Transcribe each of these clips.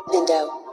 Window.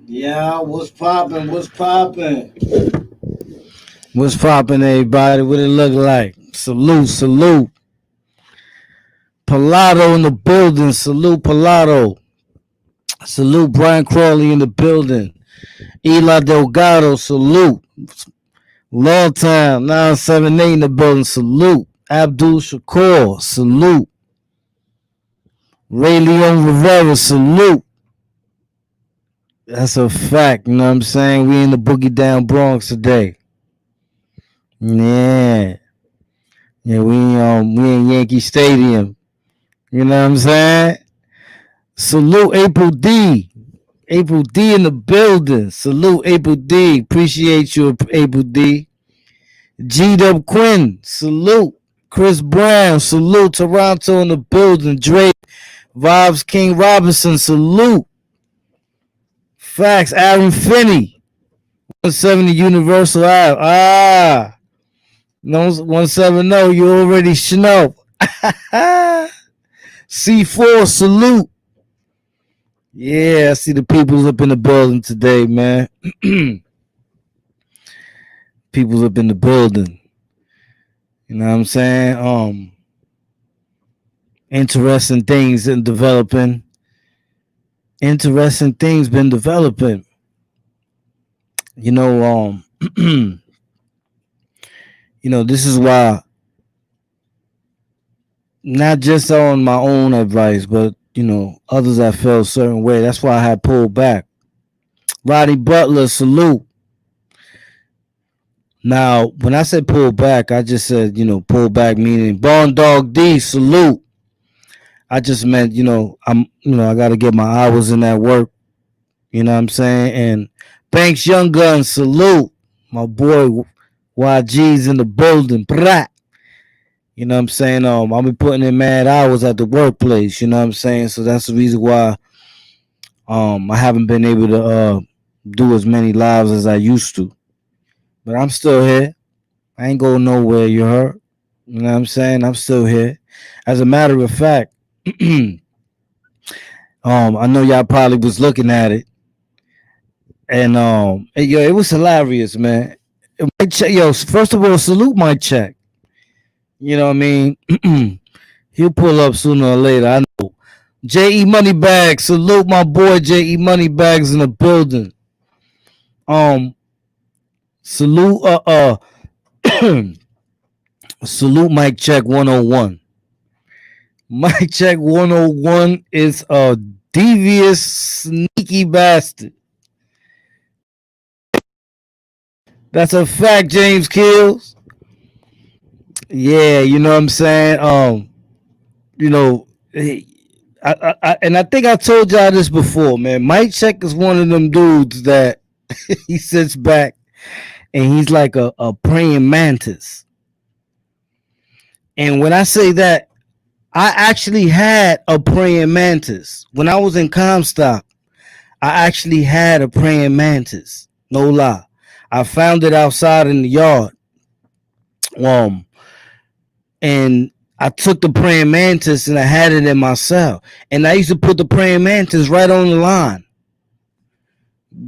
Yeah, what's poppin'? What's poppin'? What's poppin', everybody? What it look like? Salute. Pilato in the building. Salute, Pilato. Salute, Brian Crawley in the building. Eli Delgado, salute. Long time, 978 in the building, salute. Abdul Shakur, salute. Ray Leon Rivera, salute. That's a fact, you know what I'm saying? We in the Boogie Down Bronx today. Yeah. Yeah, we in Yankee Stadium. You know what I'm saying? Salute April D. April D in the building. Salute April D. Appreciate you, April D. G-Dub Quinn. Salute. Chris Brown. Salute. Toronto in the building. Drake. Vibes King Robinson, salute. Facts, Aaron Finney, 170 Universal Ave. No 170, you already know. C4, salute. Yeah, I see the people's up in the building today, man. People's up in the building. You know what I'm saying? Interesting things in developing. Interesting things been developing. You know, you know, this is why, not just on my own advice, but you know, others that felt a certain way. That's why I had pulled back. Roddy Butler, salute. Now, when I said pull back, I just said, you know, pull back meaning Bone Dog D, salute. I just meant, you know, I got to get my hours in that work. You know what I'm saying? And Banks Young Gun, salute. My boy YG's in the building. Brat. You know what I'm saying? I'll be putting in mad hours at the workplace. You know what I'm saying? So that's the reason why I haven't been able to do as many lives as I used to. But I'm still here. I ain't going nowhere, you heard? You know what I'm saying? I'm still here. As a matter of fact, I know y'all probably was looking at it. And yo, it was hilarious, man. Yo, first of all, salute my check. You know what I mean? He'll pull up sooner or later. I know. J.E. Moneybags, salute my boy J.E. Moneybags in the building. Salute salute Mike Check 101. Mike Check 101 is a devious, sneaky bastard. That's a fact, James Kills. Yeah, you know what I'm saying? You know, and I think I told y'all this before, man. Mike Check is one of them dudes that he sits back and he's like a praying mantis. And when I say that, I actually had a praying mantis. When I was in Comstock, I actually had a praying mantis. No lie. I found it outside in the yard. And I took the praying mantis and I had it in my cell. And I used to put the praying mantis right on the line.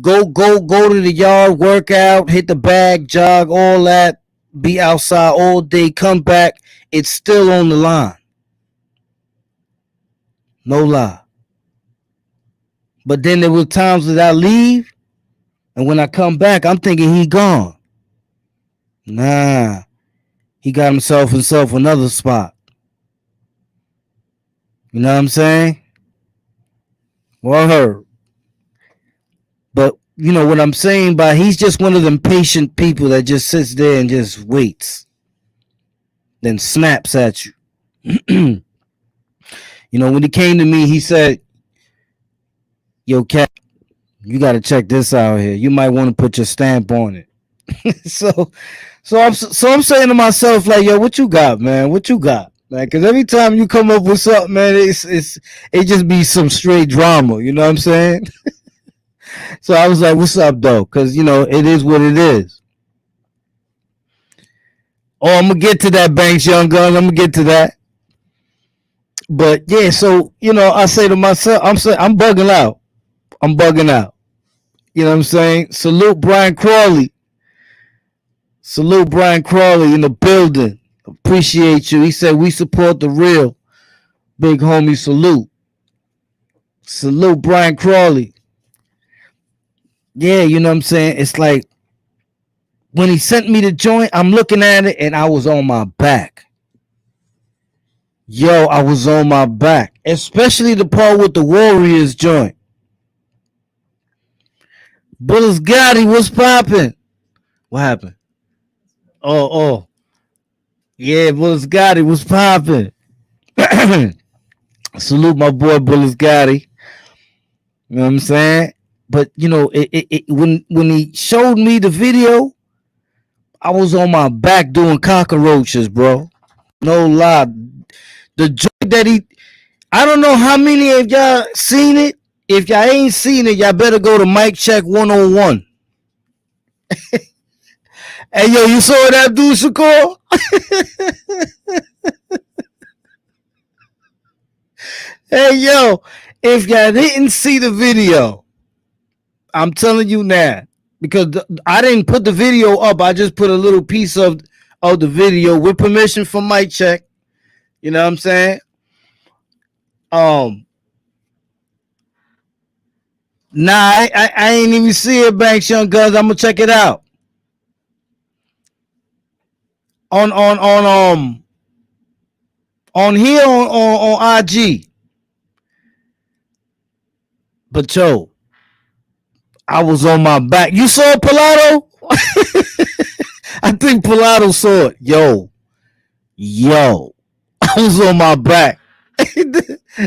Go to the yard, work out, hit the bag, jog, all that, be outside all day, come back, it's still on the line. No lie. But then there were times that I leave, and when I come back, I'm thinking he gone. Nah, he got himself another spot. You know what I'm saying? Word. But you know what I'm saying by he's just one of them patient people that just sits there and just waits, then snaps at you. You know, when he came to me, he said, "Yo, Cat, you got to check this out here. You might want to put your stamp on it." so I'm saying to myself, like, yo, what you got, man? What you got, man? Because every time you come up with something, man, it just be some straight drama. You know what I'm saying? So I was like, what's up, though? Because you know it is what it is. Oh, I'm gonna get to that, Banks Young Gun. I'm gonna get to that. But yeah, so you know, I say to myself, I'm bugging out. I'm bugging out. You know what I'm saying? Salute Brian Crawley. Salute Brian Crawley in the building. Appreciate you. He said we support the real. Big homie, salute. Salute Brian Crawley. Yeah, you know what I'm saying? It's like when he sent me the joint, I'm looking at it and I was on my back. Yo, I was on my back. Especially the part with the Warriors joint. Bullets Gotti, what's popping? What happened? Oh. Yeah, Bullets Gotti, what's popping? Salute my boy Bullets Gotti. You know what I'm saying? But you know, when he showed me the video, I was on my back doing cockroaches, bro. No lie. The joint that I don't know how many of y'all seen it. If y'all ain't seen it, y'all better go to Mic Check 101. Hey, yo, you saw that dude, Shakur? Hey, yo, if y'all didn't see the video, I'm telling you now, because I didn't put the video up. I just put a little piece of the video with permission from Mic Check. You know what I'm saying? Um, nah, I ain't even see it, Banks Young Guns. I'm gonna check it out on on here on IG. But yo, I was on my back. You saw Pilato? I think Pilato saw it. Yo, I was on my back.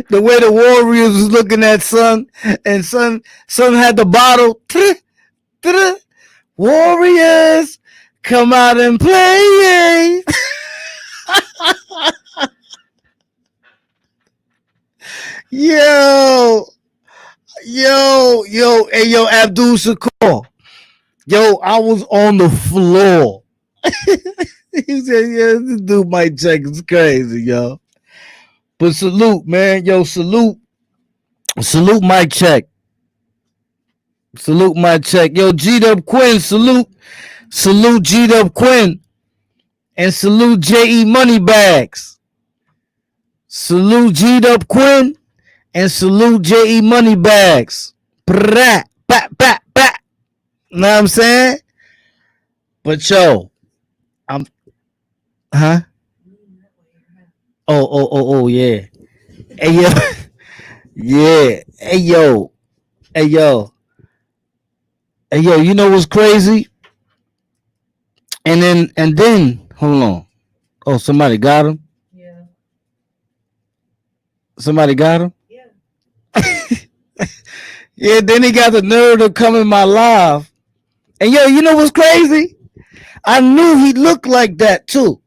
The way the Warriors was looking at Son, and Son had the bottle. Warriors, come out and play. Yo, hey, yo, Abdul Shakur. Yo, I was on the floor. He said, yeah, this dude Mic Check is crazy, yo. But salute, man. Yo, salute. Salute Mic Check. Salute Mic Check. Yo, G-Dub Quinn, salute. Salute G-Dub Quinn. And salute J.E. Moneybags. Salute G-Dub Quinn. And salute J.E. Moneybags. Brat, bat, bat, bat. Know what I'm saying? But yo, I'm, huh? Oh, yeah. Hey, yo. Yeah. Hey, yo. Hey, yo. Hey, yo, you know what's crazy? And then, hold on. Oh, somebody got him? Yeah. Somebody got him? Yeah. Yeah, then he got the nerve to come in my live. And yo, you know what's crazy? I knew he looked like that too.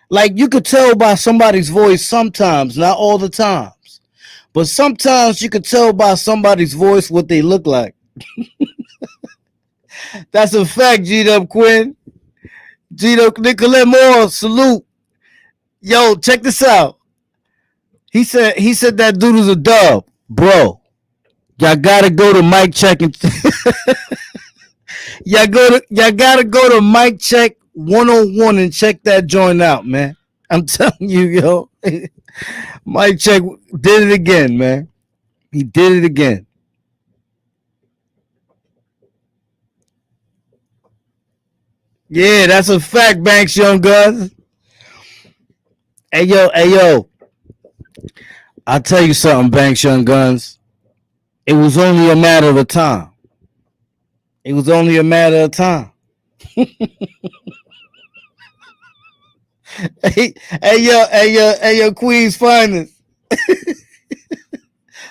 Like you could tell by somebody's voice sometimes, not all the times. But sometimes you could tell by somebody's voice what they look like. That's a fact, G-Dub Quinn. G-Dub Nicolette Moore, salute. Yo, check this out. He said that dude was a dub. Bro, y'all gotta go to Mic Check and y'all gotta go to Mic Check 101 and check that joint out, man. I'm telling you, yo. Mic Check did it again, man. He did it again. Yeah, that's a fact, Banks Young Guns. Hey yo. I'll tell you something, Banks Young Guns. It was only a matter of time. It was only a matter of time. Hey yo, Queen's finest.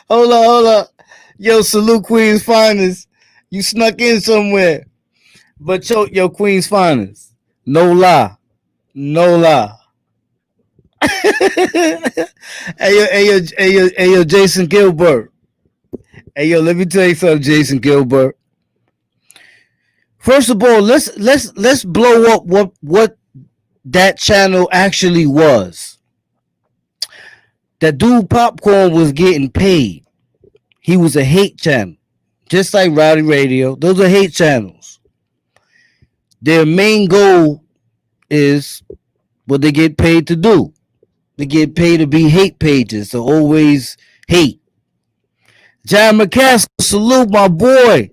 Hold up. Yo, salute Queen's finest. You snuck in somewhere. But yo, Queen's finest. No lie. No lie. Hey yo, Jason Gilbert. Hey yo, let me tell you something, Jason Gilbert. First of all, let's blow up what that channel actually was. That dude Popcorn was getting paid. He was a hate channel. Just like Rowdy Radio. Those are hate channels. Their main goal is what they get paid to do. They get paid to be hate pages, to always hate. John McCaskill, salute my boy.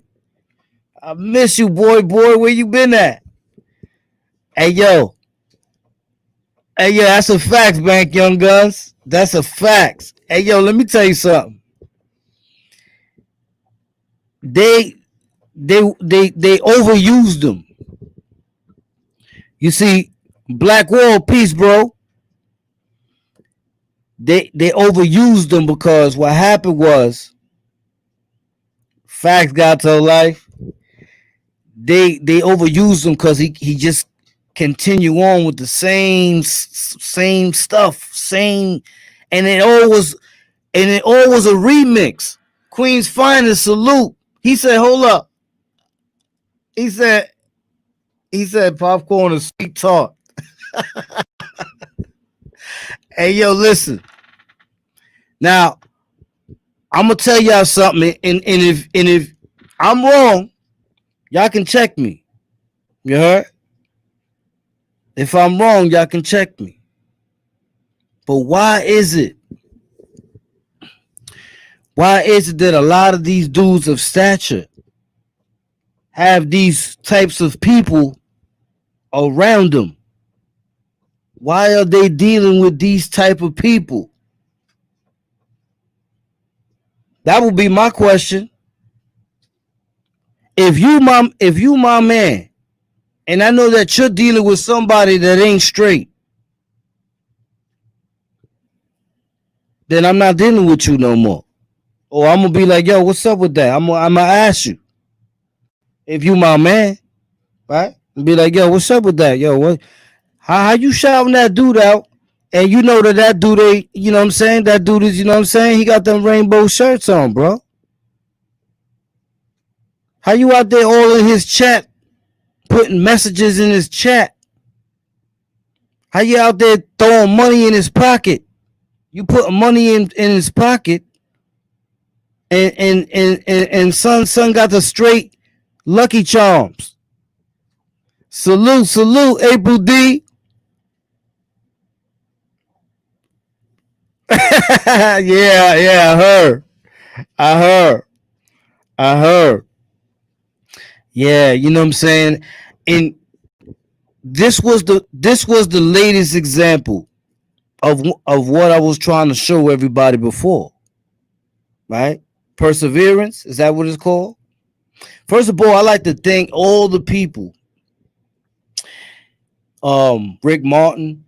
I miss you, boy. Where you been at? Hey, yo. Hey, yo, that's a fact, Bank Young Guns. That's a fact. Hey, yo, let me tell you something. They overused them. You see, Black World Peace, bro. They overused them because what happened was facts got to life. They overused him because he just continue on with the same stuff, same and it all was a remix. Queen's Finest, Salute. He said, hold up. He said popcorn is sweet tart. Hey, yo, listen. Now, I'm gonna tell y'all something, and if I'm wrong, y'all can check me. You heard? If I'm wrong, y'all can check me. But why is it that a lot of these dudes of stature have these types of people around them? Why are they dealing with these type of people? That would be my question. If you my man, and I know that you're dealing with somebody that ain't straight, then I'm not dealing with you no more. Or I'm gonna be like, yo, what's up with that? I'm gonna ask you. If you my man, right? And be like, yo, what's up with that? Yo, what? How you shouting that dude out? And you know that dude ain't, you know what I'm saying? That dude is, you know what I'm saying? He got them rainbow shirts on, bro. How you out there all in his chat, putting messages in his chat? How you out there throwing money in his pocket? You putting money in his pocket, and son got the straight Lucky Charms. Salute, April D. Yeah, I heard. Yeah, you know what I'm saying? And this was the latest example of what I was trying to show everybody before. Right? Perseverance, is that what it's called? First of all, I like to thank all the people. Rick Martin,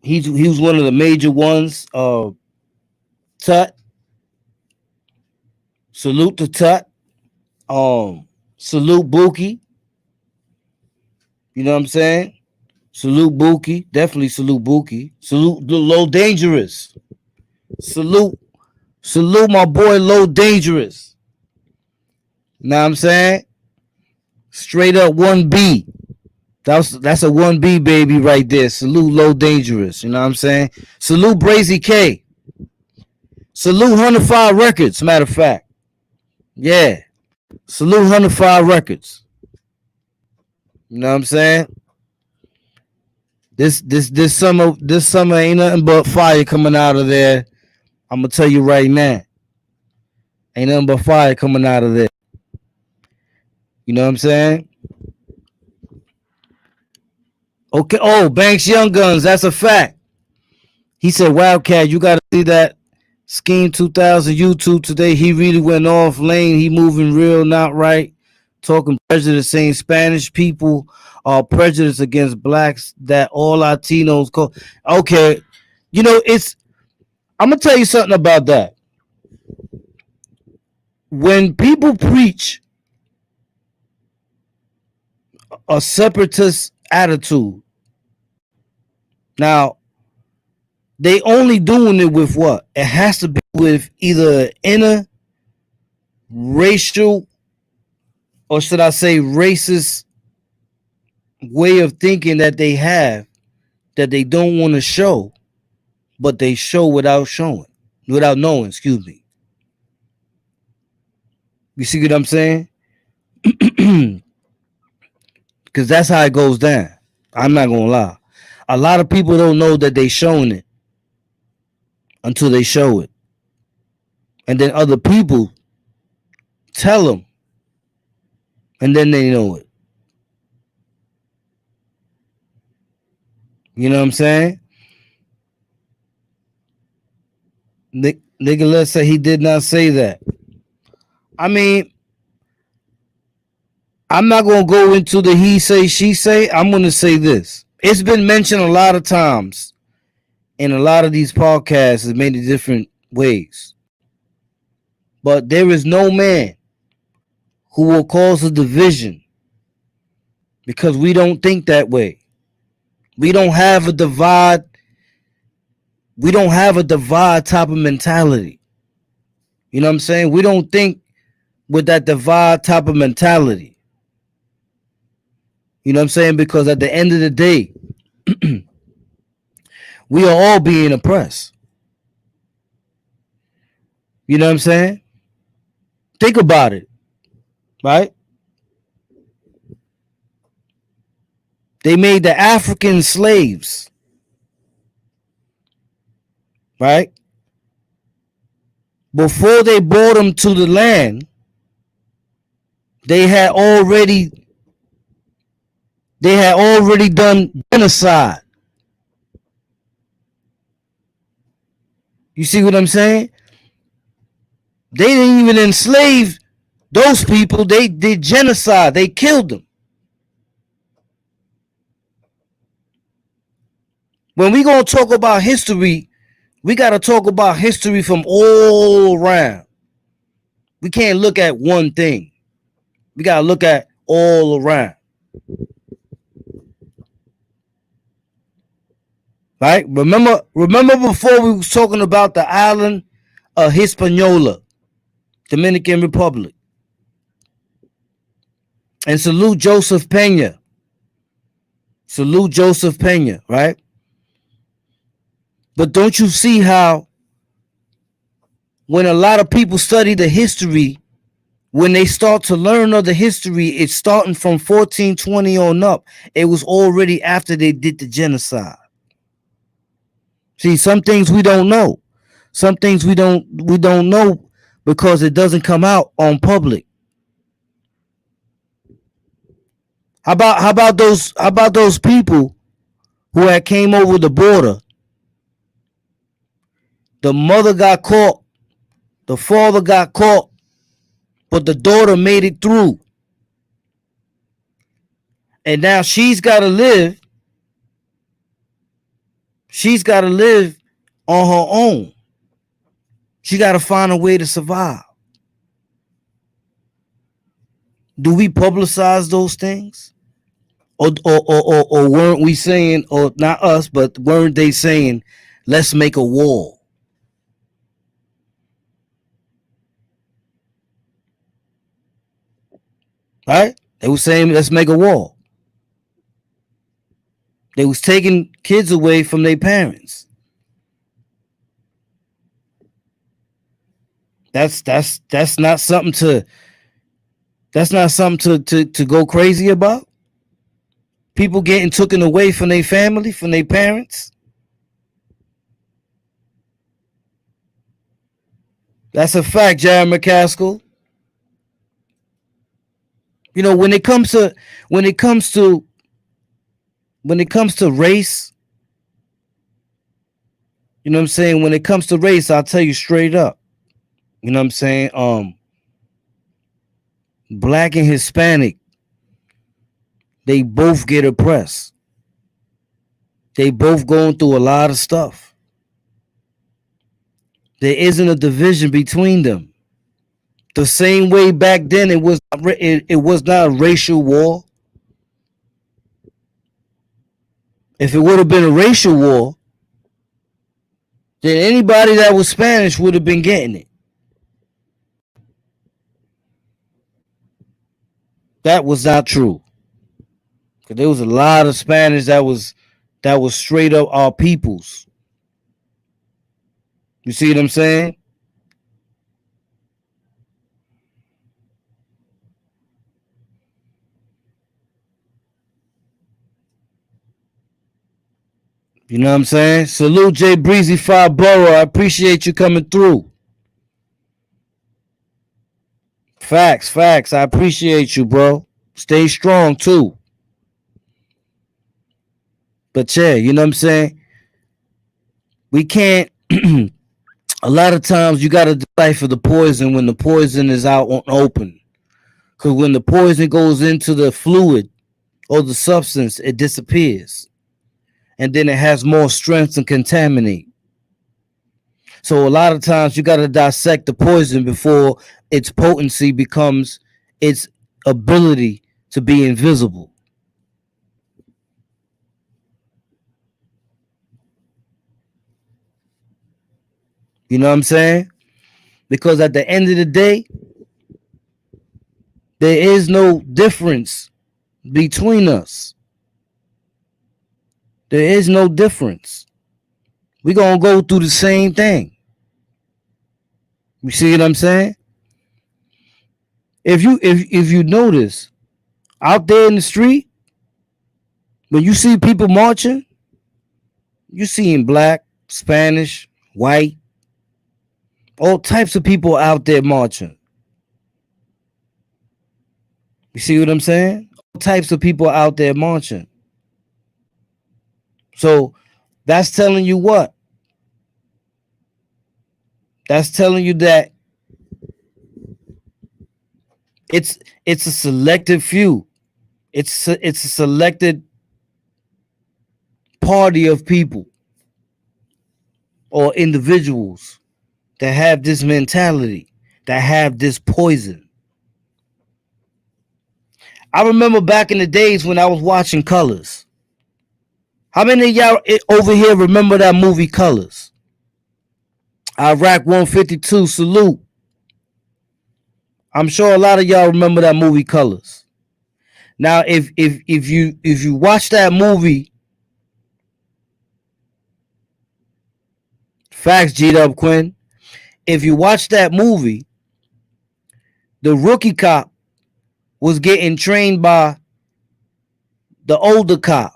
he was one of the major ones. Tut, salute to Tut. Salute Buki. You know what I'm saying? Salute Buki. Definitely salute Buki. Salute Low Dangerous. Salute my boy Low Dangerous. Know what I'm saying? Straight up 1B. That's a 1B baby right there. Salute Low Dangerous. You know what I'm saying? Salute Brazy K. Salute 105 Records, matter of fact. Yeah. Salute 105 Records. You know what I'm saying? This summer ain't nothing but fire coming out of there. I'm gonna tell you right now. Ain't nothing but fire coming out of there. You know what I'm saying? Okay. Oh, Banks Young Guns, that's a fact. He said, WILDKAT, you gotta see that Scheme 2000 YouTube today. He really went off lane. He moving real not right. Talking prejudice, saying Spanish people are prejudiced against blacks, that all Latinos call. Okay. You know, I'm gonna tell you something about that. When people preach a separatist attitude, now they only doing it with what? It has to be with either inner racial, or should I say racist way of thinking that they have, that they don't want to show, but they show without knowing, excuse me. You see what I'm saying? Because that's how it goes down. I'm not gonna lie. A lot of people don't know that they showing it until they show it. And then other people tell them, and then they know it. You know what I'm saying? Nigga, let's say he did not say that. I mean, I'm not going to go into the he say, she say. I'm going to say this. It's been mentioned a lot of times in a lot of these podcasts in many different ways. But there is no man who will cause a division, because we don't think that way. We don't have a divide We don't have a divide type of mentality. You know what I'm saying? We don't think with that divide type of mentality. You know what I'm saying? Because at the end of the day, we are all being oppressed. You know what I'm saying? Think about it, right? They made the African slaves, right? Before they brought them to the land, they had already done genocide. You see what I'm saying? They didn't even enslave those people. They did genocide. They killed them. When we gonna talk about history, we gotta talk about history from all around. We can't look at one thing. We gotta look at all around. Right? Remember before we was talking about the island of Hispaniola, Dominican Republic. And salute Joseph Pena. Salute Joseph Pena, right? But don't you see how when a lot of people study the history, when they start to learn of the history, it's starting from 1420 on up. It was already after they did the genocide. See, some things we don't know. Some things we don't know because it doesn't come out on public. How about those people who had came over the border? The mother got caught, the father got caught, but the daughter made it through. And now she's got to live. She's got to live on her own. She got to find a way to survive. Do we publicize those things? Or weren't we saying, or not us, but weren't they saying, let's make a wall? Right? They were saying, let's make a wall. They was taking kids away from their parents. That's not something to to go crazy about. People getting taken away from their family, from their parents. That's a fact, Jared McCaskill. You know, when it comes to race, you know what I'm saying? When it comes to race, I'll tell you straight up. You know what I'm saying? Black and Hispanic, they both get oppressed. They both going through a lot of stuff. There isn't a division between them. The same way back then it was not a racial war. If it would have been a racial war, then anybody that was Spanish would have been getting it. That was not true. Because there was a lot of Spanish that was straight up our peoples. You see what I'm saying? You know what I'm saying? Salute J Breezy Five Borough. I appreciate you coming through. Facts. I appreciate you, bro. Stay strong too. But yeah, you know what I'm saying? We can't a lot of times you gotta decipher the poison when the poison is out on open. Cause when the poison goes into the fluid or the substance, it disappears. And then it has more strength to contaminate. So a lot of times you gotta dissect the poison before its potency becomes its ability to be invisible. You know what I'm saying? Because at the end of the day, there is no difference between us. There is no difference. We're gonna go through the same thing. You see what I'm saying? If you notice out there in the street, when you see people marching, you seeing black, Spanish, white, all types of people out there marching. You see what I'm saying? All types of people out there marching. So that's telling you what? That's telling you that it's it's a selective few. It's a selected party of people or individuals that have this mentality, that have this poison. I remember back in the days when I was watching Colors. How many of y'all over here remember that movie Colors? Iraq 152, salute. I'm sure a lot of y'all remember that movie Colors. Now, if you watch that movie, facts, G Dub Quinn. If you watch that movie, the rookie cop was getting trained by the older cop.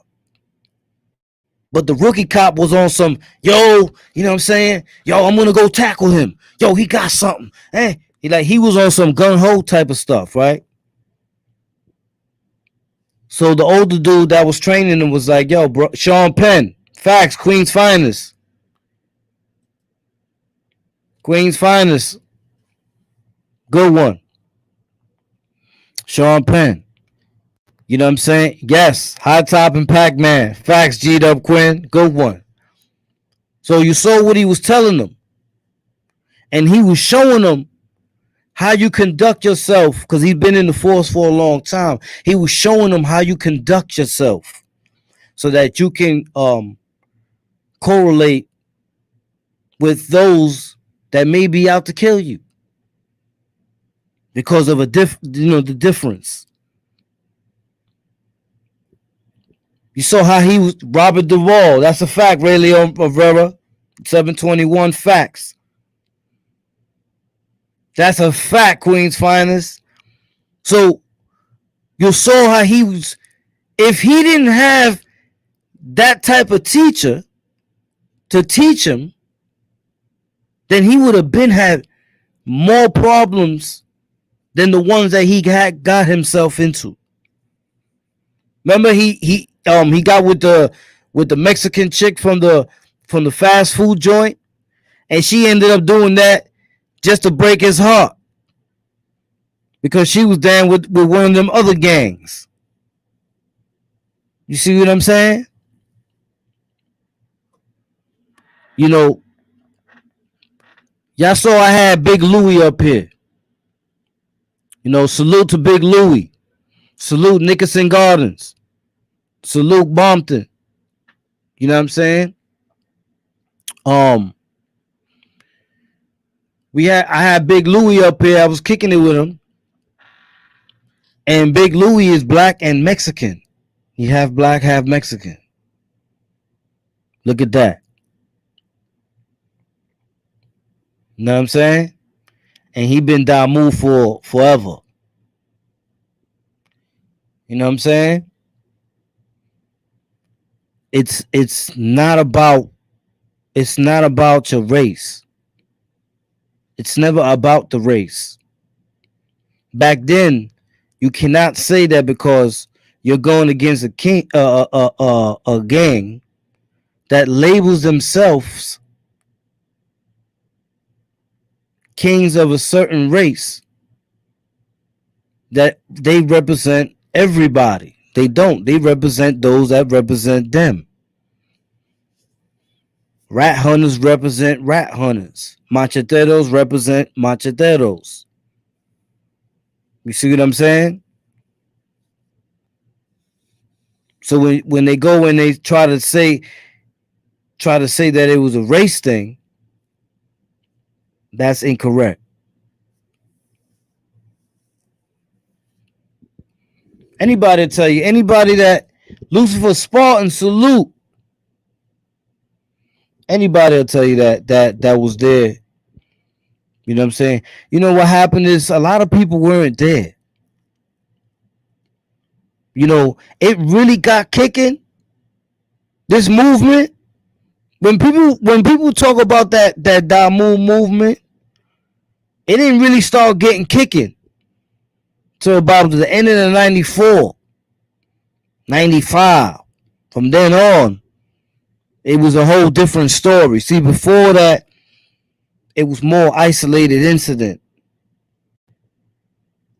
But the rookie cop was on some, yo, you know what I'm saying? Yo, I'm gonna go tackle him. Yo, he got something. Hey, he was on some gun ho type of stuff, right? So the older dude that was training him was like, yo, bro, Sean Penn, facts, Queen's finest. Queen's finest. Good one. Sean Penn. You know what I'm saying? Yes. High Top and Pac-Man. Facts, G-Dub Quinn. Good one. So you saw what he was telling them. And he was showing them how you conduct yourself, because he's been in the force for a long time. He was showing them how you conduct yourself so that you can correlate with those that may be out to kill you because of the difference. You saw how he was Robert Duvall. That's a fact, Ray Leon Rivera. 721 facts. That's a fact, Queen's finest. So you saw how he was. If he didn't have that type of teacher to teach him, then he would have been had more problems than the ones that he had got himself into. Remember, he got with the Mexican chick from the fast food joint, and she ended up doing that just to break his heart because she was down with one of them other gangs. You see what I'm saying? You know, y'all saw I had Big Louie up here. You know, salute to Big Louie. Salute Nickerson Gardens. Salute Bompton. You know what I'm saying? I had Big Louie up here. I was kicking it with him. And Big Louie is black and Mexican. He half black, half Mexican. Look at that. You know what I'm saying? And he been Damu for forever. You know what I'm saying? It's not about your race. It's never about the race. Back then, you cannot say that because you're going against a gang that labels themselves kings of a certain race, that they represent everybody. They don't. They represent those that represent them. Rat hunters represent rat hunters. Macheteros represent macheteros. You see what I'm saying? So when they go and they try to say that it was a race thing, That's incorrect. Anybody tell you, anybody that Lucifer Spartan salute, anybody will tell you that was there. You know what I'm saying? You know what happened is a lot of people weren't there. You know, it really got kicking. This movement, when people talk about that Damu movement, it didn't really start getting kicking till about the end of the 94, 95. From then on, it was a whole different story. See, before that, it was more isolated incident.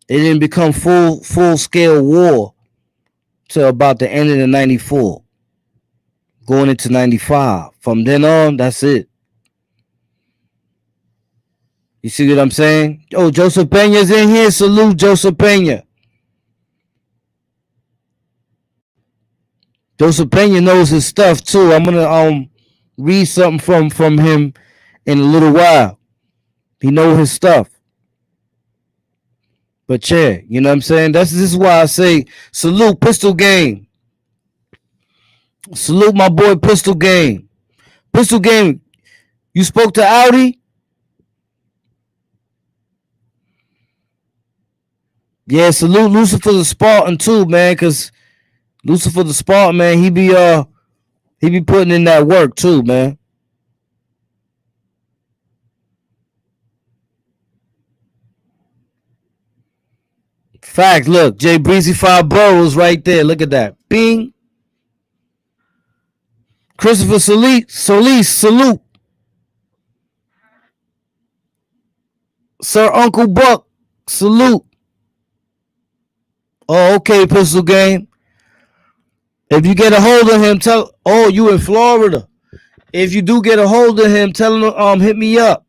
It didn't become full scale war till about the end of the 94, going into 95. From then on, that's it. You see what I'm saying? Oh, Joseph Pena's in here. Salute Joseph Pena. Joseph Pena knows his stuff too. I'm gonna read something from him in a little while. He knows his stuff. But yeah, you know what I'm saying? This is why I say salute Pistol Game. Salute my boy Pistol Game. Pistol Game, you spoke to Audi? Yeah, salute Lucifer the Spartan too, man, cause Lucifer the Spartan, man, he be putting in that work too, man. Fact, look, Jay Breezy 5 Boroughs right there. Look at that. Bing. Christopher Solis, salute. Sir Uncle Buck, salute. Oh, okay, Pistol Game. If you get a hold of him, you in Florida. If you do get a hold of him, tell him hit me up.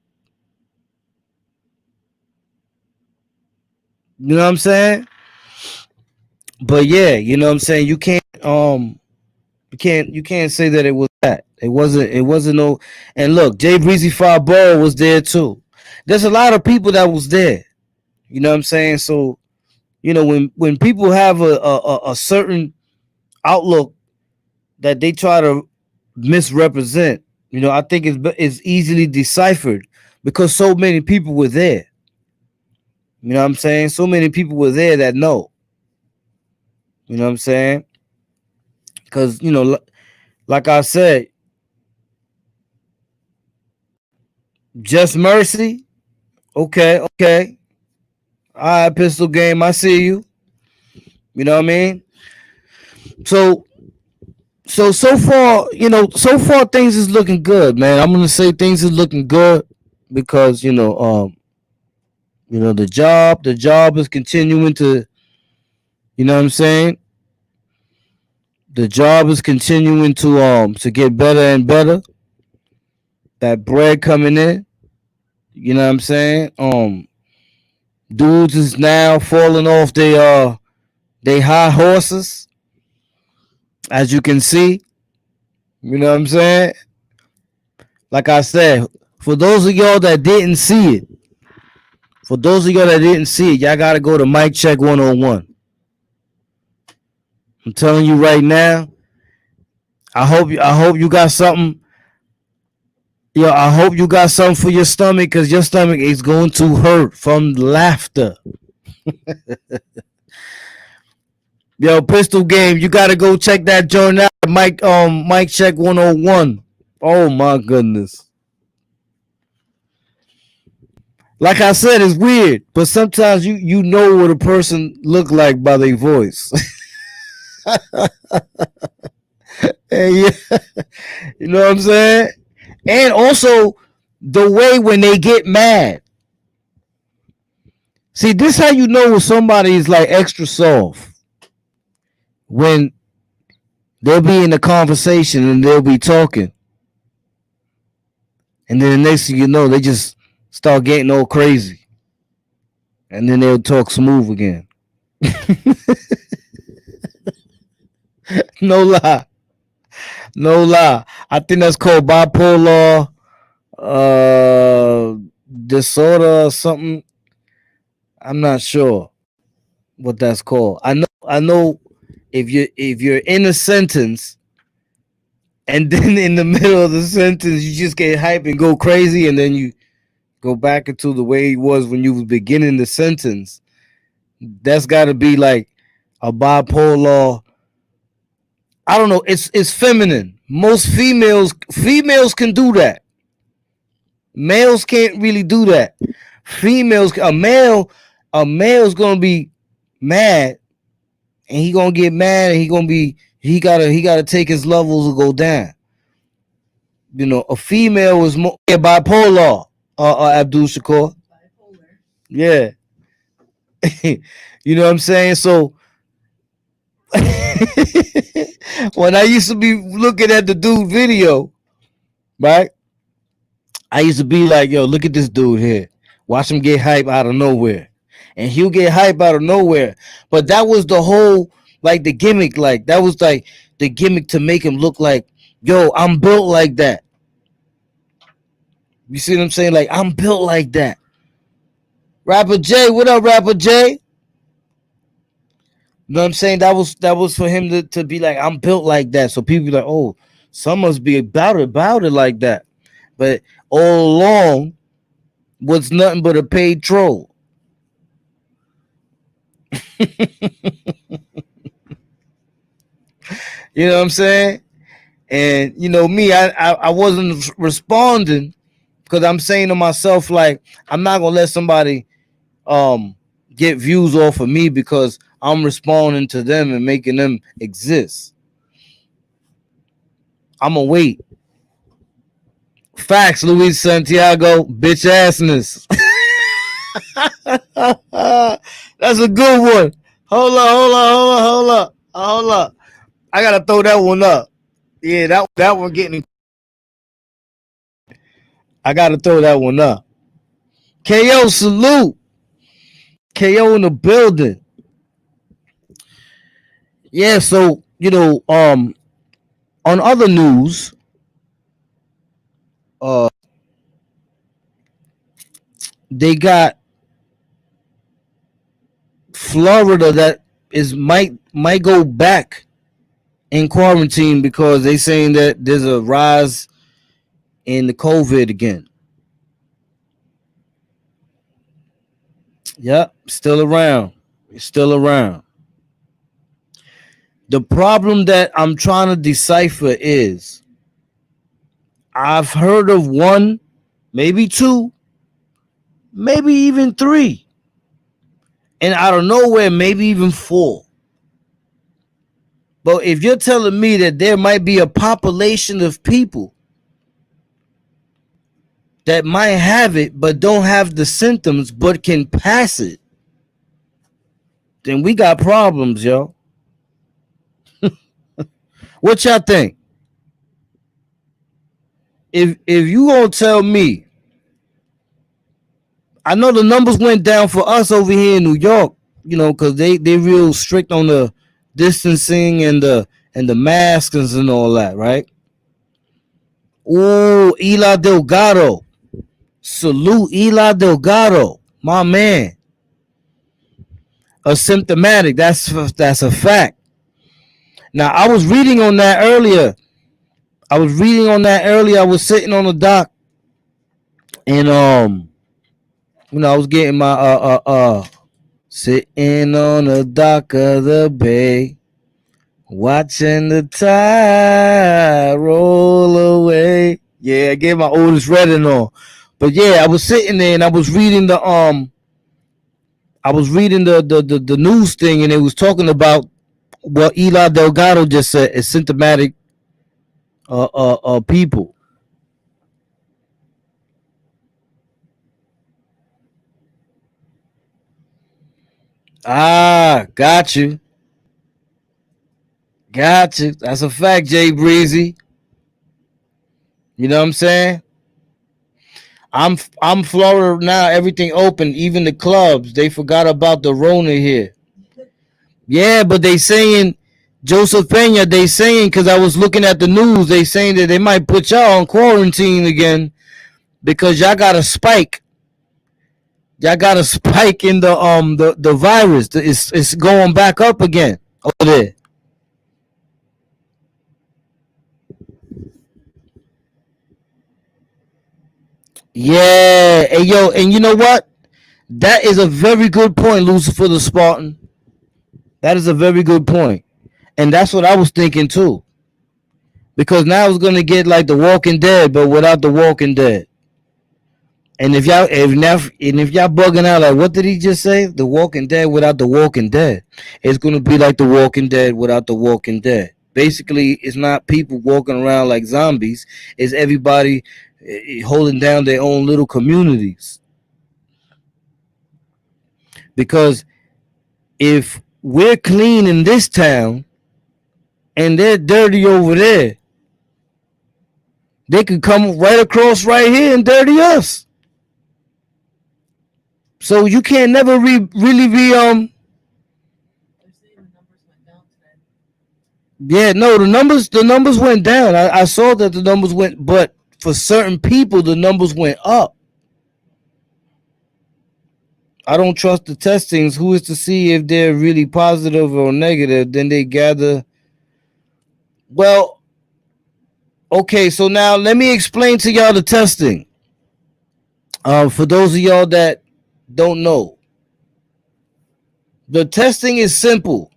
You know what I'm saying? But yeah, you know what I'm saying? You can't say that it was that. It wasn't no. And look, Jay Breezy 5 Borough was there too. There's a lot of people that was there. You know what I'm saying? So, you know, when people have a certain outlook that they try to misrepresent, you know, I think it's easily deciphered because so many people were there. You know what I'm saying? So many people were there that know. You know what I'm saying? Because, you know, like I said, Just Mercy. Okay. All right, Pistol Game. I see you. You know what I mean? So far, you know, so far things is looking good, man. I'm gonna say things is looking good because the job is continuing to, you know what I'm saying? The job is continuing to get better and better. That bread coming in, you know what I'm saying? Dudes is now falling off they high horses, as you can see. You know what I'm saying? Like I said, for those of y'all that didn't see it, y'all gotta go to Mic Check 101. I'm telling you right now. I hope you got something. Yo, I hope you got something for your stomach because your stomach is going to hurt from laughter. Yo, Pistol Game, you gotta go check that joint out. Mic Check 101. Oh my goodness. Like I said, it's weird, but sometimes you know what a person look like by their voice. Hey, yeah. You know what I'm saying? And also the way when they get mad. See, this how you know when somebody is like extra soft. When they'll be in a conversation and they'll be talking. And then the next thing you know, they just start getting all crazy. And then they'll talk smooth again. No lie. No lie. I think that's called bipolar disorder or something. I'm not sure what that's called. I know if you're in a sentence and then in the middle of the sentence you just get hype and go crazy and then you go back into the way it was when you was beginning the sentence. That's got to be like a bipolar. I don't know. It's feminine. Most females can do that. Males can't really do that. Females, a male's gonna be mad, and he gonna get mad, and he gotta take his levels to go down. A female is more bipolar. Abdul Shakur. Yeah, you know what I'm saying. So when I used to be looking at the dude video, right? I used to be like, yo, look at this dude here. Watch him get hype out of nowhere. And he'll get hype out of nowhere. But that was the whole, like, the gimmick. Like, that was like the gimmick to make him look like, yo, I'm built like that. You see what I'm saying? Like, I'm built like that. Rapper J, what up, Rapper J? You know what I'm saying? That was for him to be like, I'm built like that. So people be like, oh, some must be about it like that. But all along was nothing but a paid troll. You know what I'm saying? And me, I wasn't responding because I'm saying to myself, like, I'm not gonna let somebody get views off of me because I'm responding to them and making them exist. I'm gonna wait. Facts, Luis Santiago, bitch assness. That's a good one. Hold up. I gotta throw that one up. Yeah, that one getting. I gotta throw that one up. KO salute. KO in the building. Yeah, so on other news, they got Florida that might go back in quarantine because they saying that there's a rise in the COVID again. Yep, still around. It's still around. The problem that I'm trying to decipher is I've heard of one, maybe two, maybe even three, and out of nowhere, maybe even four. But if you're telling me that there might be a population of people that might have it but don't have the symptoms but can pass it, then we got problems, yo. What y'all think? If you gonna tell me, I know the numbers went down for us over here in New York, because they real strict on the distancing and the masks and all that, right? Ooh, Eli Delgado. Salute Eli Delgado, my man. Asymptomatic. That's a fact. Now I was reading on that earlier. I was sitting on the dock, and I was getting my sitting on the dock of the bay, watching the tide roll away. Yeah, I gave my oldest Redding on. But yeah, I was sitting there and I was reading the news thing, and it was talking about what Eli Delgado just said is symptomatic people. Ah, got you. Got you. That's a fact, Jay Breezy. You know what I'm saying? I'm Florida now. Everything open, even the clubs. They forgot about the Rona here. Yeah, but they saying Joseph Pena. They saying because I was looking at the news. They saying that they might put y'all on quarantine again because y'all got a spike. Y'all got a spike in the virus. It's going back up again over there. Yeah, and yo, and you know what? That is a very good point, Lucifer the Spartan. That is a very good point, and that's what I was thinking too. Because now it's gonna get like The Walking Dead, but without the Walking Dead. And if y'all bugging out, like, what did he just say? The Walking Dead without the Walking Dead. It's gonna be like The Walking Dead without the Walking Dead. Basically, it's not people walking around like zombies. It's everybody holding down their own little communities. Because if we're clean in this town and they're dirty over there, they could come right across right here and dirty us. So you can't never really be yeah, no, the numbers went down. I saw that the numbers went, but for certain people the numbers went up. I don't trust the testings. Who is to see if they're really positive or negative? Then they gather. Well, okay, so now let me explain to y'all the testing. For those of y'all that don't know, the testing is simple.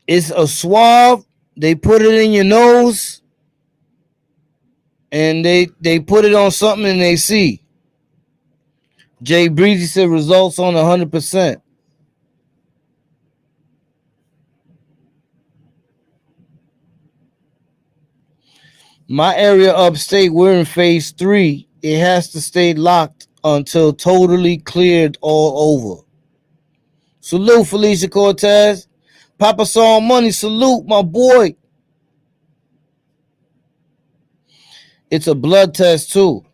It's a swab. They put it in your nose, and they put it on something, and they see. Jay Breezy said results on 100%. My area upstate, we're in phase 3. It has to stay locked until totally cleared all over. Salute, Felicia Cortez. Papa Saw Money, salute, my boy. It's a blood test, too.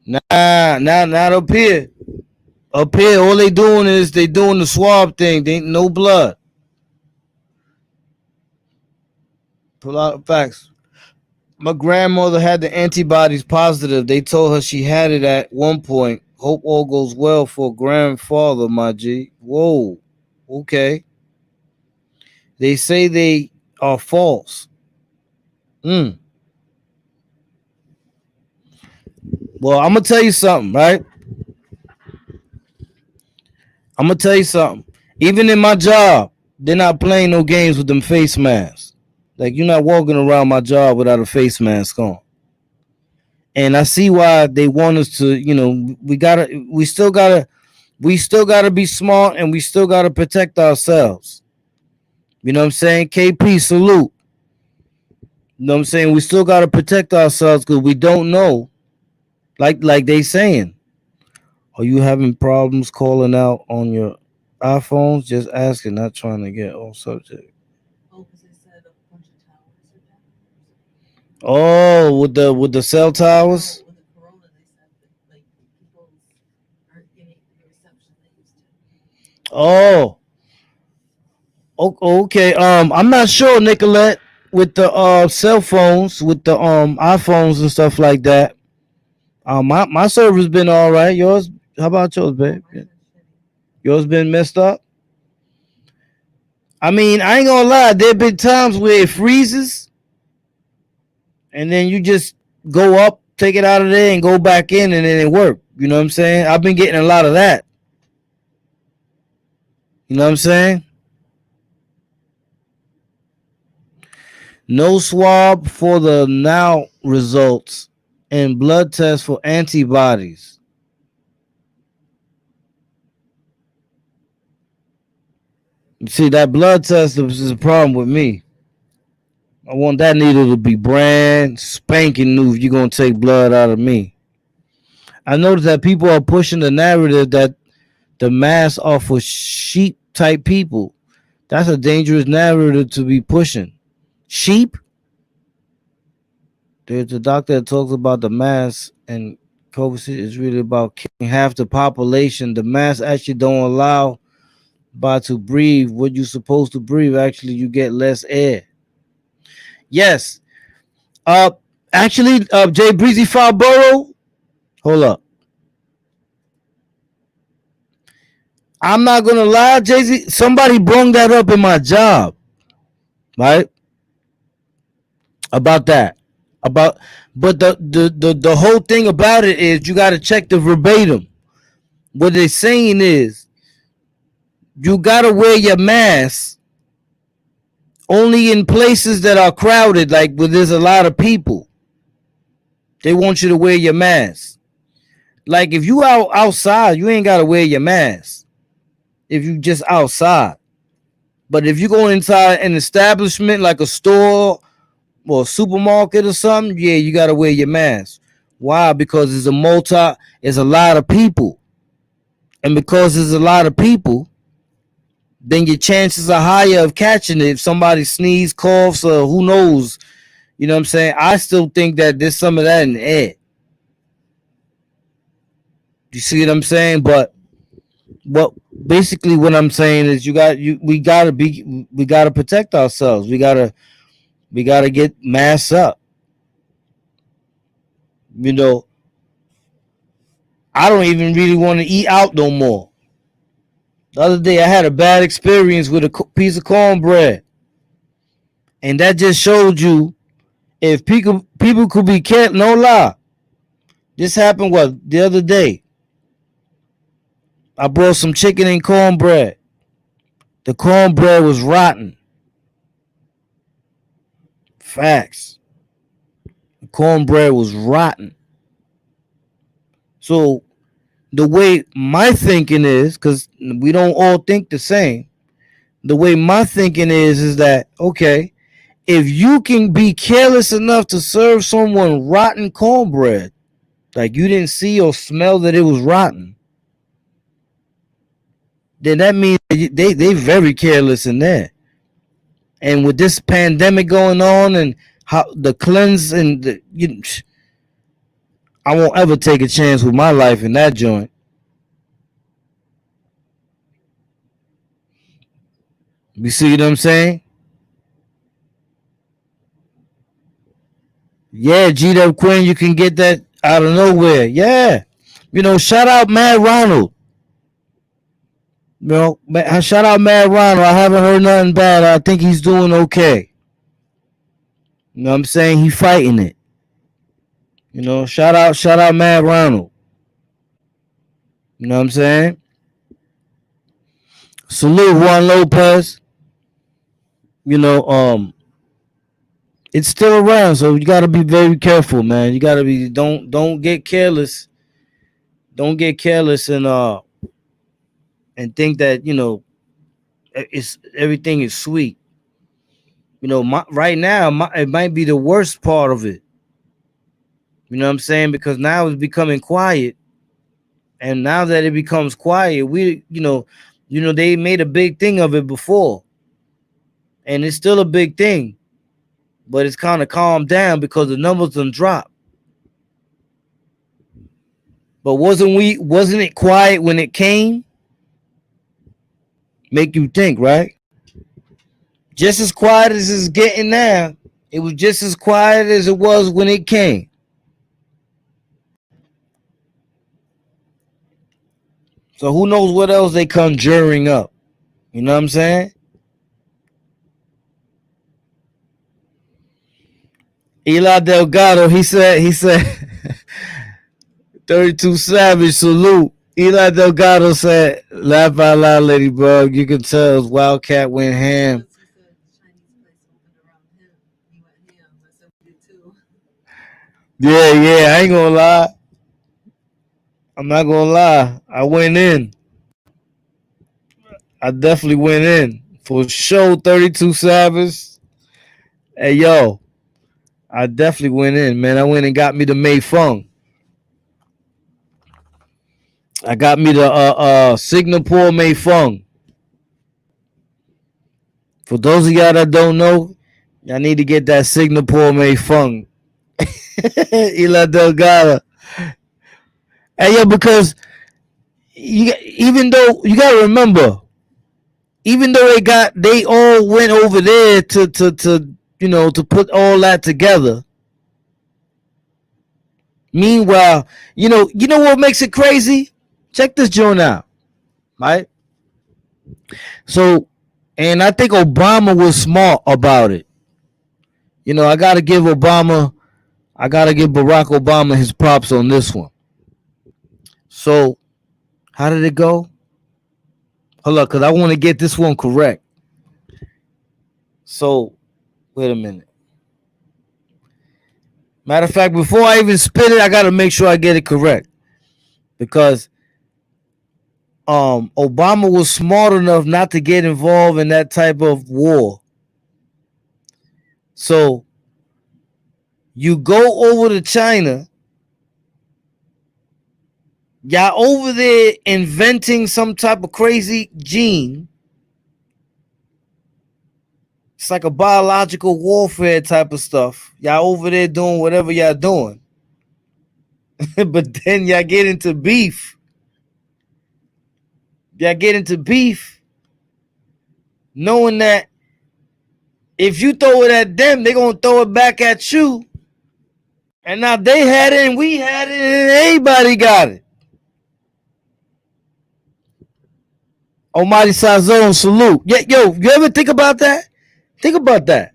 Not up here. Up here, all they doing is they doing the swab thing. They ain't no blood. Pull out facts. My grandmother had the antibodies positive. They told her she had it at one point. Hope all goes well for grandfather, my G. Whoa. Okay. They say they are false. Mm. Well, I'm gonna tell you something, right? I'm gonna tell you something. Even in my job, they're not playing no games with them face masks. Like, you're not walking around my job without a face mask on. And I see why they want us to, we still gotta be smart, and we still gotta protect ourselves. You know what I'm saying? KP, salute. You know what I'm saying? We still gotta protect ourselves because we don't know. Like they saying, are you having problems calling out on your iPhones? Just asking, not trying to get off subject. Oh, with the cell towers. Oh, okay. I'm not sure, Nicolette, with the cell phones, with the iPhones and stuff like that. My server's been all right. Yours? How about yours, babe? Yours been messed up? I mean, I ain't gonna lie. There been times where it freezes, and then you just go up, take it out of there, and go back in, and then it work. You know what I'm saying? I've been getting a lot of that. You know what I'm saying? No swab for the now results, and blood test for antibodies. See, that blood test is a problem with me. I want that needle to be brand spanking new if you're gonna take blood out of me. I noticed that people are pushing the narrative that the masks are for sheep type people. That's a dangerous narrative to be pushing. Sheep? There's a doctor that talks about the mask, and COVID is really about killing half the population. The masks actually don't allow by to breathe what you're supposed to breathe. Actually, you get less air. Yes. Uh Actually, Jay Breezy Farborough. Hold up. I'm not gonna lie, Jay-Z. Somebody brung that up in my job, right? About that. About but the whole thing about it is you gotta check the verbatim. What they're saying is you gotta wear your mask only in places that are crowded, like where there's a lot of people. They want you to wear your mask. Like if you outside, you ain't gotta wear your mask. If you just outside. But if you go inside an establishment like a store or a supermarket or something, yeah, you gotta wear your mask. Why? Because it's a lot of people. And because there's a lot of people, then your chances are higher of catching it if somebody sneezes, coughs, or who knows. You know what I'm saying? I still think that there's some of that in the air. You see what I'm saying? But what basically what I'm saying is we gotta protect ourselves. We gotta get masked up. You know, I don't even really want to eat out no more. The other day I had a bad experience with a piece of cornbread. And that just showed you if people could be careful, no lie. This happened the other day. I brought some chicken and cornbread. The cornbread was rotten. Facts. The cornbread was rotten. So the way my thinking is, because we don't all think the same. The way my thinking is that okay, if you can be careless enough to serve someone rotten cornbread, like you didn't see or smell that it was rotten, then that means they very careless in there. And with this pandemic going on and how the cleanse and I won't ever take a chance with my life in that joint. You see what I'm saying? Yeah, G Dub Quinn, you can get that out of nowhere. Yeah. Shout out Mad Ronald. Shout out Mad Ronald. I haven't heard nothing bad. I think he's doing okay. You know what I'm saying? He fighting it. Shout out Mad Ronald. You know what I'm saying? Salute Juan Lopez. You know, it's still around, so you gotta be very careful, man. You gotta be don't get careless. Don't get careless and think that it's everything is sweet. Right now it might be the worst part of it. You know what I'm saying? Because now it's becoming quiet, and now that it becomes quiet, they made a big thing of it before, and it's still a big thing, but it's kind of calmed down because the numbers done dropped. But wasn't it quiet when it came? Make you think, right? Just as quiet as it's getting now, it was just as quiet as it was when it came. So who knows what else they conjuring up? You know what I'm saying? Eli Delgado, he said 32 Savage, salute. Eli Delgado said, laugh out loud, Ladybug. You can tell Wildcat went ham. Yeah, I ain't gonna lie. I'm not gonna lie. I went in. I definitely went in. For sure, 32 Savage. Hey, yo. I definitely went in, man. I went and got me the Mei Fung. I got me the Singapore Mei Fung. For those of y'all that don't know, y'all need to get that Singapore Mei Fung. Eli Delgado. Hey, yo, because even though you gotta remember, even though they all went over there to put all that together. Meanwhile, you know what makes it crazy? Check this joint out, right? So, and I think Obama was smart about it. You know, I gotta give Barack Obama his props on this one. So, how did it go? Hold up, because I want to get this one correct. So, wait a minute. Matter of fact, before I even spit it, I got to make sure I get it correct. Because Obama was smart enough not to get involved in that type of war. So, you go over to China, y'all over there inventing some type of crazy gene. It's like a biological warfare type of stuff. Y'all over there doing whatever y'all doing. But then y'all get into beef. Y'all get into beef knowing that if you throw it at them, they're going to throw it back at you. And now they had it and we had it and everybody got it. Almighty Sazone, salute. Yeah, yo, you ever think about that? Think about that,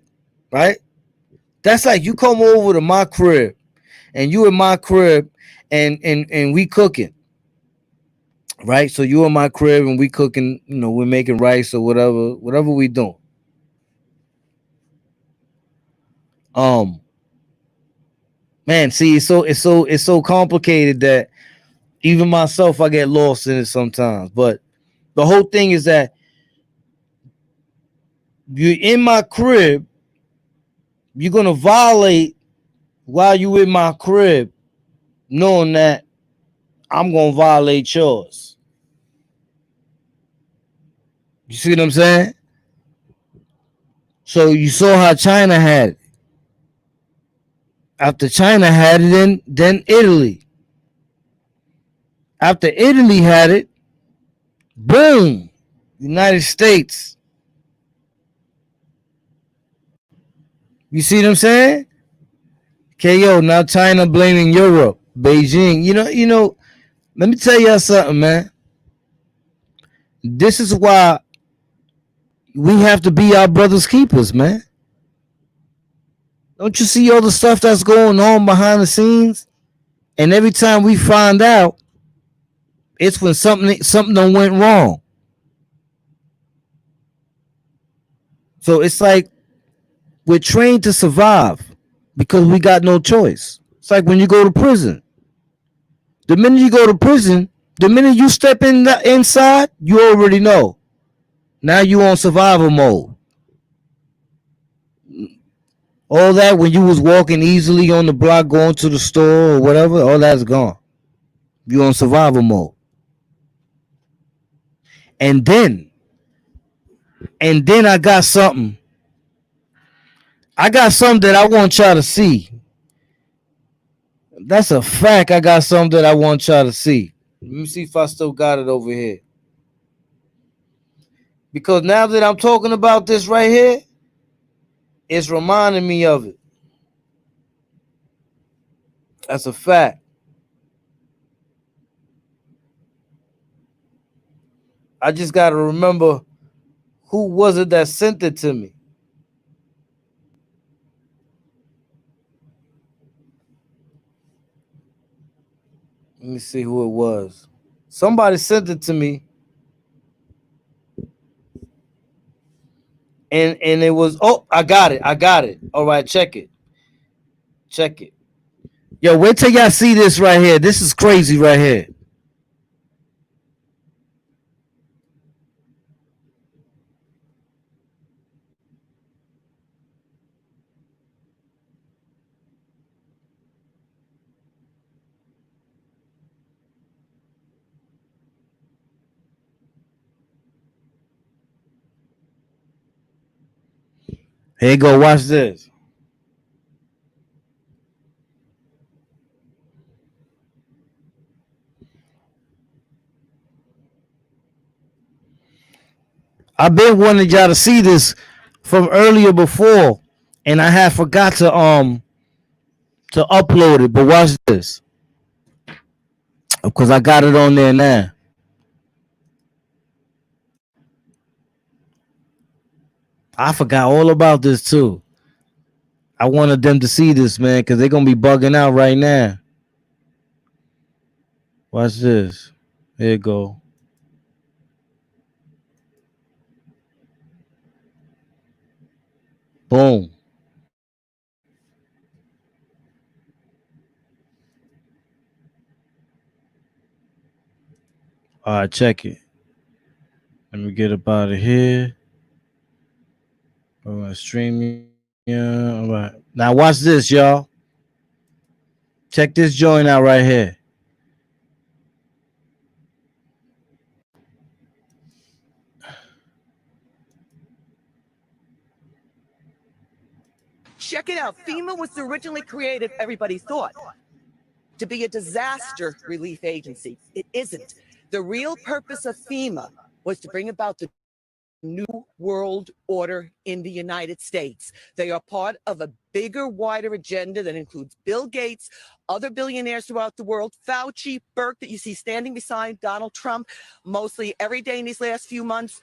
right? That's like you come over to my crib and you in my crib and we cooking, right? So you in my crib and we cooking, you know, we're making rice or whatever we doing. Um, Man, see, it's so complicated that even myself I get lost in it sometimes. But the whole thing is that you're in my crib, you're gonna violate while you in my crib, knowing that I'm gonna violate yours. You see what I'm saying? So you saw how China had it. After China had it, then Italy. After Italy had it, boom, United States. You see what I'm saying? KO, now China blaming Europe, Beijing. Let me tell y'all something, man. This is why we have to be our brother's keepers, man. Don't you see all the stuff that's going on behind the scenes? And every time we find out, it's when something done went wrong. So it's like we're trained to survive because we got no choice. It's like when you go to prison. The minute you go to prison, the minute you step inside, you already know. Now you on survival mode. All that when you was walking easily on the block, going to the store or whatever, all that's gone. You on survival mode. And then, I got something. I got something that I want y'all to see. That's a fact. I got something that I want y'all to see. Let me see if I still got it over here. Because now that I'm talking about this right here, it's reminding me of it. That's a fact. I just got to remember who was it that sent it to me. Let me see who it was. Somebody sent it to me. And it was, I got it. All right, check it. Yo, wait till y'all see this right here. This is crazy right here. Here you go, watch this. I've been wanting y'all to see this from earlier before, and I had forgot to upload it. But watch this, because I got it on there now. I forgot all about this too. I wanted them to see this, man, because they're gonna be bugging out right now. Watch this. Here you go. Boom. All right, check it. Let me get up out of here. I'm gonna stream yeah. All right. Now watch this, y'all. Check this joint out right here. Check it out. FEMA was originally created, everybody thought, to be a disaster relief agency. It isn't. The real purpose of FEMA was to bring about the new world order in the United States. They are part of a bigger, wider agenda that includes Bill Gates, other billionaires throughout the world, Fauci, Burke, that you see standing beside Donald Trump mostly every day in these last few months.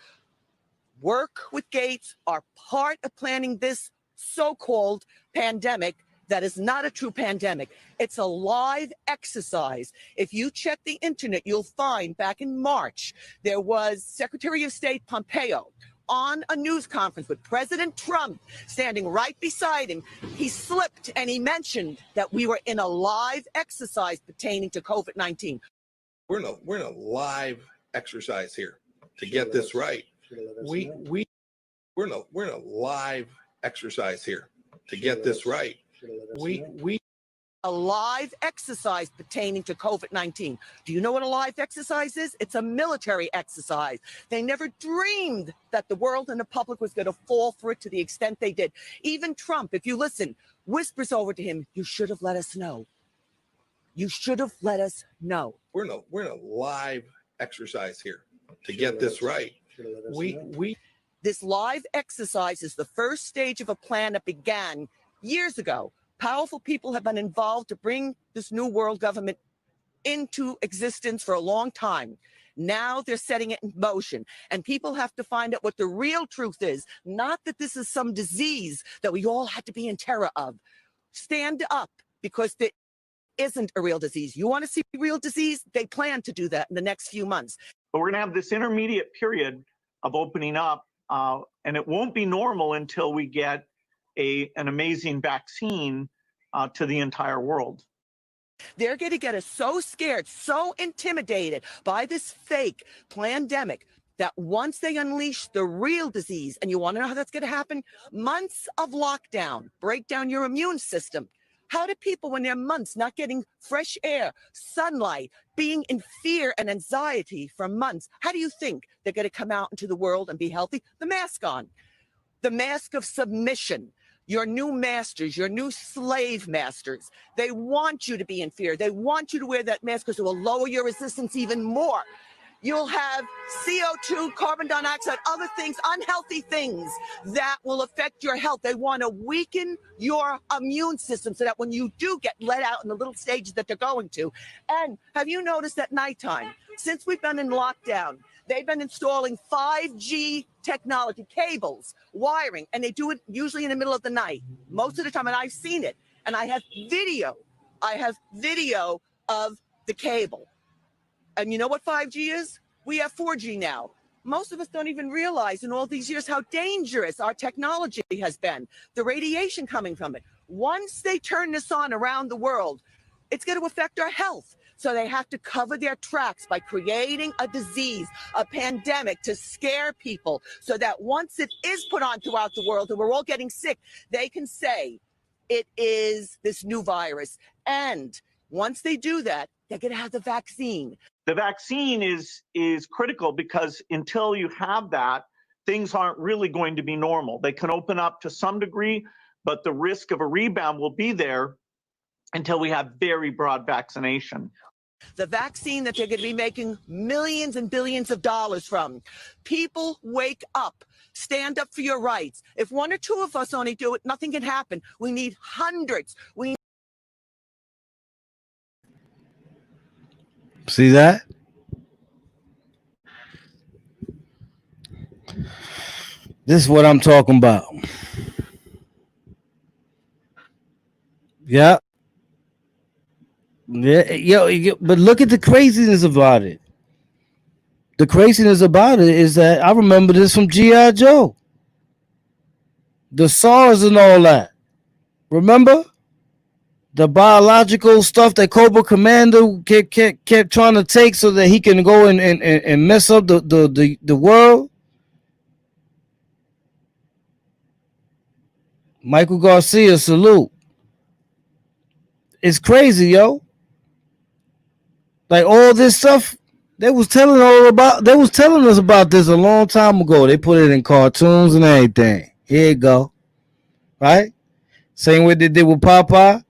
Work with Gates are part of planning this so-called pandemic that is not a true pandemic. It's a live exercise. If you check the internet, you'll find back in March, there was Secretary of State Pompeo on a news conference with President Trump standing right beside him. He slipped and he mentioned that we were in a live exercise pertaining to COVID-19. We're in a live exercise here to get this right. We're in a live exercise here to get this right. A live exercise pertaining to COVID-19. Do you know what a live exercise is? It's a military exercise. They never dreamed that the world and the public was going to fall for it to the extent they did. Even Trump, if you listen, whispers over to him, you should have let us know. You should have let us know. We're in a live exercise here to get this right. This live exercise is the first stage of a plan that began years ago. Powerful people have been involved to bring this new world government into existence for a long time. Now they're setting it in motion, and people have to find out what the real truth is. Not that this is some disease that we all had to be in terror of. Stand up, because there isn't a real disease. You want to see real disease? They plan to do that in the next few months. But we're going to have this intermediate period of opening up, and it won't be normal until we get an amazing vaccine to the entire world. They're going to get us so scared, so intimidated by this fake pandemic that once they unleash the real disease, and you want to know how that's going to happen? Months of lockdown, break down your immune system. How do people, when they're months not getting fresh air, sunlight, being in fear and anxiety for months, how do you think they're going to come out into the world and be healthy? The mask on, the mask of submission. Your new masters, your new slave masters, they want you to be in fear. They want you to wear that mask because it will lower your resistance even more. You'll have CO2, carbon dioxide, other things, unhealthy things that will affect your health. They want to weaken your immune system so that when you do get let out in the little stages that they're going to. And have you noticed at nighttime, since we've been in lockdown, they've been installing 5G technology, cables, wiring, and they do it usually in the middle of the night, most of the time, and I've seen it. And I have video of the cable. And you know what 5G is? We have 4G now. Most of us don't even realize in all these years how dangerous our technology has been, the radiation coming from it. Once they turn this on around the world, it's going to affect our health. So they have to cover their tracks by creating a disease, a pandemic to scare people so that once it is put on throughout the world and we're all getting sick, they can say it is this new virus. And once they do that, they're going to have the vaccine. The vaccine is critical because until you have that, things aren't really going to be normal. They can open up to some degree, but the risk of a rebound will be there until we have very broad vaccination. The vaccine that they're going to be making millions and billions of dollars from. People, wake up. Stand up for your rights. If one or two of us only do it, nothing can happen. We need hundreds. See that? This is what I'm talking about. Yeah. Yeah, but look at the craziness about it. The craziness about it is that I remember this from G.I. Joe. The SARS and all that. Remember? The biological stuff that Cobra Commander kept trying to take so that he can go and mess up the world. Michael Garcia, salute. It's crazy, yo. Like all this stuff, they was telling us about this a long time ago. They put it in cartoons and everything. Here you go. Right? Same way they did with Popeye.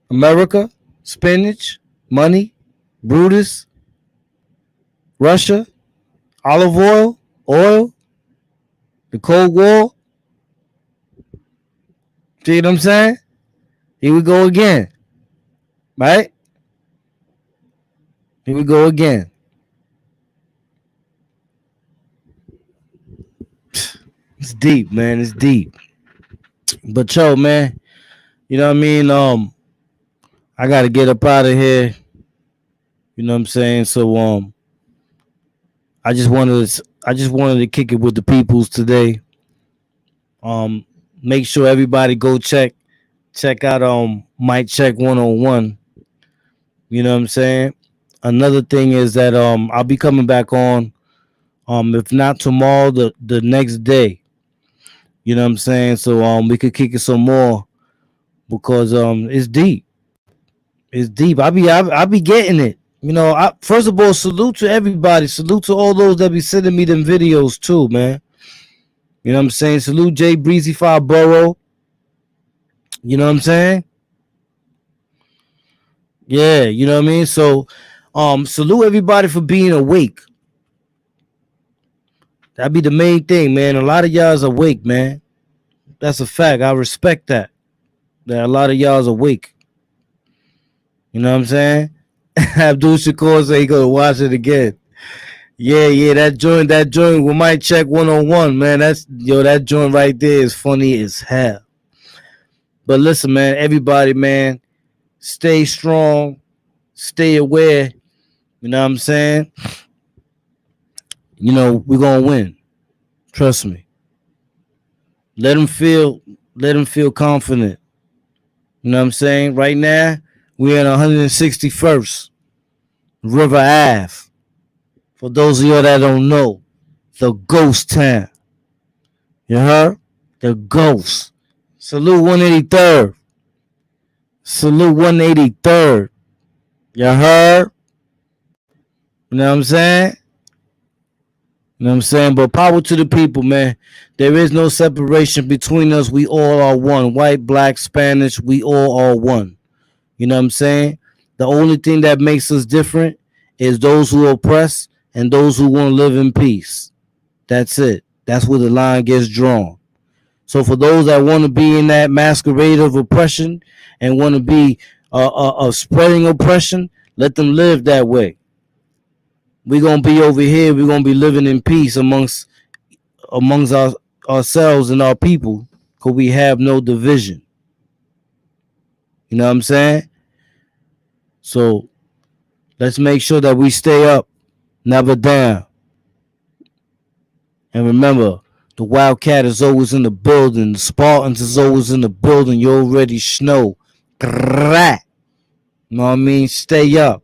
America, spinach, money, Brutus, Russia, olive oil, the Cold War. See what I'm saying? Here we go again. Right? Here we go again. It's deep, man. It's deep. But yo, man, you know what I mean? I gotta get up out of here. You know what I'm saying? So I just wanted to kick it with the peoples today. Make sure everybody go check out Mic Check 101. You know what I'm saying? Another thing is that I'll be coming back on if not tomorrow, the next day. You know what I'm saying? So we could kick it some more because it's deep. It's deep. I be getting it. You know, first of all, salute to everybody. Salute to all those that be sending me them videos too, man. You know what I'm saying? Salute Jay Breezy Borough. You know what I'm saying? Yeah, you know what I mean? So salute everybody for being awake. That'd be the main thing, man. A lot of y'all's awake, man. That's a fact. I respect that. That a lot of y'all's awake. You know what I'm saying? Abdul Shakur say he gonna watch it again. Yeah, that joint we might check 101, man. That joint right there is funny as hell. But listen, man, everybody, man, stay strong, stay aware. You know what I'm saying? You know, we're gonna win. Trust me. Let them feel confident. You know what I'm saying? Right now, we're in 161st River Ave. For those of you that don't know, the ghost town. You heard? The ghost. Salute 183rd. Salute 183rd. You heard? You know what I'm saying? You know what I'm saying? But power to the people, man. There is no separation between us. We all are one. White, black, Spanish, we all are one. You know what I'm saying? The only thing that makes us different is those who oppress and those who want to live in peace. That's it. That's where the line gets drawn. So for those that want to be in that masquerade of oppression and want to be spreading oppression, let them live that way. We're going to be over here. We're going to be living in peace amongst ourselves and our people because we have no division. You know what I'm saying? So let's make sure that we stay up, never down. And remember, the WILDKAT is always in the building. The Spartans is always in the building. You already know. You know what I mean? Stay up.